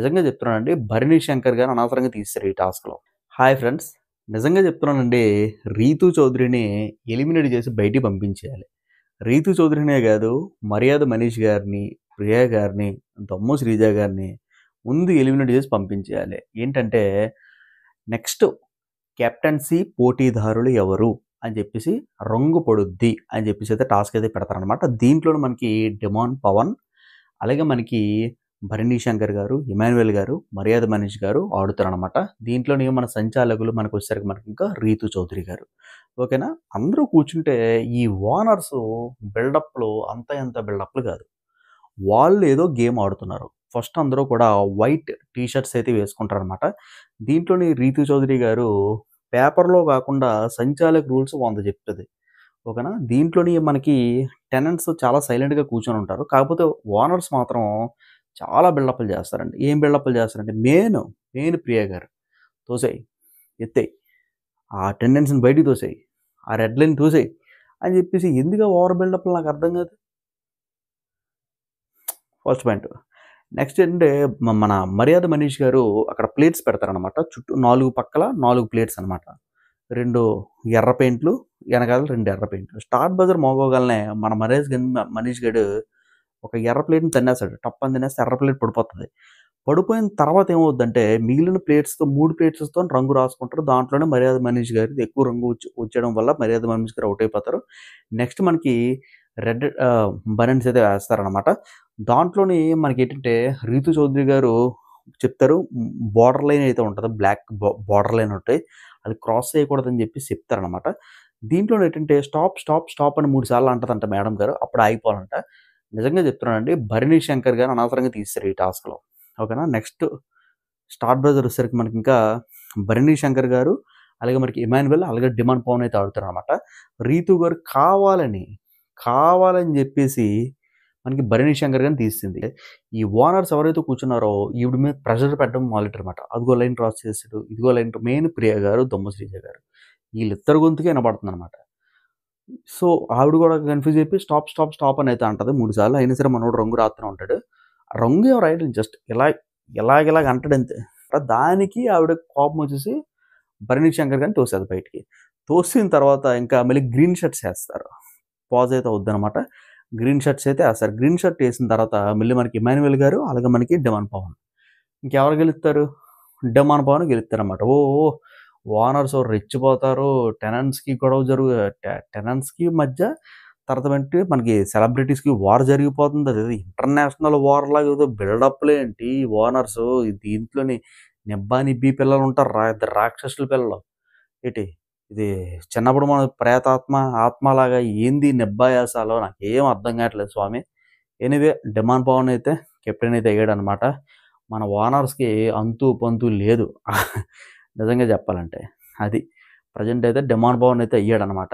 నిజంగా చెప్తున్నానండి. 'భరణి శంకర్' గారు అనవసరంగా తీసేశారు ఈ టాస్క్‌లో. Hi friends. నిజంగా చెప్తున్నానండి. 'రీతూ చౌదరిని' ఎలిమినేట్ చేసి బయటికి పంపించేయాలి. 'రీతూ చౌదరినే' కాదు, 'మర్యాద మనీష్' గారిని, 'ప్రియా' గారిని, 'దమ్ము శ్రీజ' గారిని ముందు ఎలిమినేట్ చేసి పంపించేయాలి. ఏంటంటే నెక్స్ట్ కెప్టెన్సీ పోటీదారులు ఎవరు అని చెప్పేసి రంగు పడుద్ది అని చెప్పేసి అయితే టాస్క్ అయితే పెడతారనమాట. దీంట్లో మనకి డిమాండ్ పవన్, అలాగే మనకి భరణి శంకర్ గారు, ఇమాన్యుయల్ గారు, మర్యాద మనీష్ గారు ఆడుతారనమాట. దీంట్లోని మన సంచాలకులు మనకొచ్చేసరికి మనకి ఇంకా రీతూ చౌదరి గారు. ఓకేనా? అందరూ కూర్చుంటే ఈ ఓనర్స్ బిల్డప్‌లు అంత ఇంత బిల్డప్‌లు కాదు. వాళ్ళు ఏదో గేమ్ ఆడుతున్నారు. ఫస్ట్ అందరూ కూడా వైట్ టీ షర్ట్స్ అయితే వేసుకుంటారనమాట. దీంట్లోని రీతూ చౌదరి గారు పేపర్‌లో కాకుండా సంచాలక్ రూల్స్ 100 చెప్తది. ఓకేనా? దీంట్లోని మనకి టెనెంట్స్ చాలా సైలెంట్‌గా కూర్చొనుంటారు. కాకపోతే ఓనర్స్ మాత్రం చాలా బిల్డప్‌లు చేస్తారండి. ఏం బిల్డప్‌లు చేస్తారంటే మెయిన్ ప్రియ గారు. తోసేయి, ఎత్తేయి, ఆ అటెండెన్స్‌ని బయటికి తోసేయి, ఆ రెడ్ లైన్ తోసేయి అని చెప్పేసి ఎందుకు ఆ ఓవర్ బిల్డప్‌లు నాకు అర్థం కాదు. First point. నెక్స్ట్ ఏంటంటే మన మర్యాద మనీష్ గారు అక్కడ ప్లేట్స్ పెడతారనమాట. చుట్టూ 4 పక్కల 4 ప్లేట్స్ అనమాట. 2 ఎర్ర పెయింట్లు, ఎనకాల 2 ఎర్ర పెయింట్లు. స్టార్ట్ బజర్ మోగోగాలనే మన మనీష్ గాడు ఒక ఎర్ర ప్లేట్‌ని తన్నేస్తాడు. టప్పని తినేస్తే ఎర్ర ప్లేట్ పడిపోతది. పడిపోయిన తర్వాత ఏమవుద్దంటే మిగిలిన ప్లేట్స్‌తో 3 ప్లేట్స్‌తోని రంగు రాసుకుంటారు. దాంట్లోనే మర్యాద మనీష్ గారిది ఎక్కువ రంగు వచ్చేయడం వల్ల మర్యాద మనీష్ గారు ఔట్ అయిపోతారు. నెక్స్ట్ మనకి రెడ్ బనీన్స్ అయితే వేస్తారనమాట. దాంట్లోని మనకేంటంటే రీతూ చౌదరి గారు చెప్తారు. బోర్డర్ లైన్ అయితే ఉంటదో బ్లాక్ బోర్డర్ లైన్ ఉంటయి. అది క్రాస్ చేయకూడదని చెప్పేసి చెప్తారనమాట. దీంట్లోనేంటంటే స్టాప్, స్టాప్, స్టాప్ అని 3 సార్లు అంటదంట మేడం గారు. అప్పుడు ఆగిపోవాలంట. నిజంగా చెప్తున్నానండి. 'భరణి శంకర్' గారు అనవసరంగా తీసేశారు ఈ టాస్క్‌లో. ఓకేనా? నెక్స్ట్ స్టార్ బ్రదర్ వచ్చేసరికి మనకింకా 'భరణి శంకర్' గారు, అలాగే మనకి ఇమాన్యుయల్, అలాగే డిమాండ్ పవన్ అయితే ఆడుతారనమాట. రీతూ గారు కావాలని జెప్పేసి మనకి 'భరణి శంకర్' గారిని తీసేసింది. ఈ ఓనర్స్ ఎవరైతే కూర్చున్నారో ఈవిడ మీద ప్రెషర్ పెట్టడం మొదలెట్టారనమాట. అదిగో లైన్ క్రాస్ చేసాడు, ఇదిగో లైన్ మెయిన్ ప్రియ గారు, దమ్ము శ్రీజ గారు. ఈళ్ళిద్దరి గొంతుకే ఇనపడుతుందనమాట. సో, ఆవిడ గూడా కన్‌ఫ్యూజ్ అయిపోయి స్టాప్, స్టాప్, స్టాప్ అనయితే అంటది 3 సార్లు. అయినా సరే మనోడు రంగు రాత్తూనే ఉంటాడు. రంగు ఏం రాయట్లేదు జస్ట్ ఇలాగ అంటాడంతే. దానికి ఆవిడ కోపమొచ్చేసి 'భరణి శంకర్' గారిని తోసేది బయటికి. తోసిన తర్వాత ఇంకా మళ్ళీ గ్రీన్ షర్ట్స్ ఏస్తారు. పాజ్ అయితే అవుద్దనమాట. గ్రీన్ షర్ట్స్ అయితే ఏస్తారు. గ్రీన్ షర్ట్ ఏసిన తర్వాత మళ్ళీ మనకి ఇమాన్యుయల్ గారు, అలాగే మనకి డిమాండ్ పవన్. ఇంకెవరు గెలుస్తారు? డిమాండ్ పవన్ గెలుస్తారనమాట. ఓనర్స్ రెచ్చిపోతారు. టెనెంట్స్‌కి గొడవ టెనెంట్స్‌కి మధ్య తర్వాత వెంటనే మనకి సెలబ్రిటీస్‌కి వార్ జరిగిపోతుంది. అదేదో ఇంటర్నేషనల్ వార్ లాగా ఏదో బిల్డప్‌లేంటి ఓనర్సు. దీంట్లోని నిబ్బా నిబ్బి పిల్లలుంటారు. ఇద్దరు రాక్షసుల పిల్లలు. ఏటి ఇది చిన్నప్పుడు మన ప్రేతాత్మ, ఆత్మలాగా ఏంది నిబ్బాయాసాలో నాకేం అర్థం కావట్లేదు స్వామి. ఎనీవే డిమాండ్ పవన్ అయితే కెప్టెన్ అయితే అయ్యాడనమాట. మన ఓనర్స్‌కి అంతు పొంతు లేదు. నిజంగా చెప్పాలంటే. అది. ప్రెజెంట్ అయితే డిమాండ్ పవన్ అయితే అయ్యాడనమాట.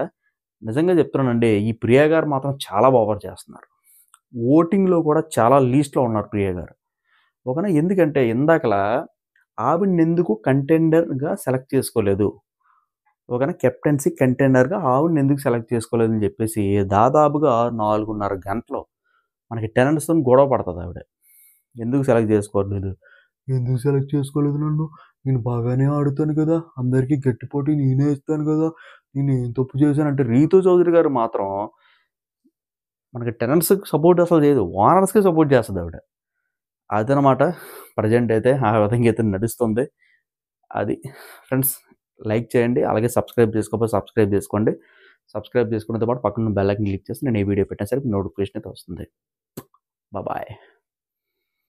నిజంగా చెప్తున్నానండి. ఈ ప్రియ గారు మాత్రం చాలా ఓవర్ చేస్తున్నారు. ఓటింగ్‌లో కూడా చాలా లీస్ట్‌లో ఉన్నారు ప్రియ గారు. ఓకేనా. ఎందుకంటే ఇందాకలా ఆవిడనెందుకు కంటెండర్‌గా సెలెక్ట్ చేసుకోలేదు. ఓకేనా. కెప్టెన్సీ కంటెండర్‌గా ఆవిడనెందుకు సెలెక్ట్ చేసుకోలేదని చెప్పేసి దాదాపుగా 4:30 గంటలు మనకి టెనెంట్స్‌తోని గొడవ పడతదావిడ. ఎందుకు సెలెక్ట్ చేసుకోవట్లేదు? ఎందుకు సెలెక్ట్ చేసుకోలేదు నన్ను? నేను బాగానే ఆడుతాను కదా! అందరికీ గట్టి పోటీ నేనే ఇస్తాను కదా! నేనేం తప్పు చేశానంటే రీతూ చౌదరి గారు మాత్రం మనకి టెనెంట్స్‌కి సపోర్ట్ అసలు చేయదు. ఓనర్స్‌కే సపోర్ట్ చేస్తదావిడ. అదనమాట. ప్రెజెంట్ అయితే ఆ విధంగా అయితే నడుస్తుంది. అది. ఫ్రెండ్స్ లైక్ చేయండి. అలాగే సబ్స్క్రైబ్ చేసుకోకపోతే సబ్స్క్రైబ్ చేసుకోండి. సబ్స్క్రైబ్ చేసుకున్నతో పాటు పక్కనున్న బెల్ ఐకాన్ క్లిక్ చేస్తే నేను ఏ వీడియో పెట్టినా సరే నోటిఫికేషన్ అయితే వస్తుంది. బాయ్.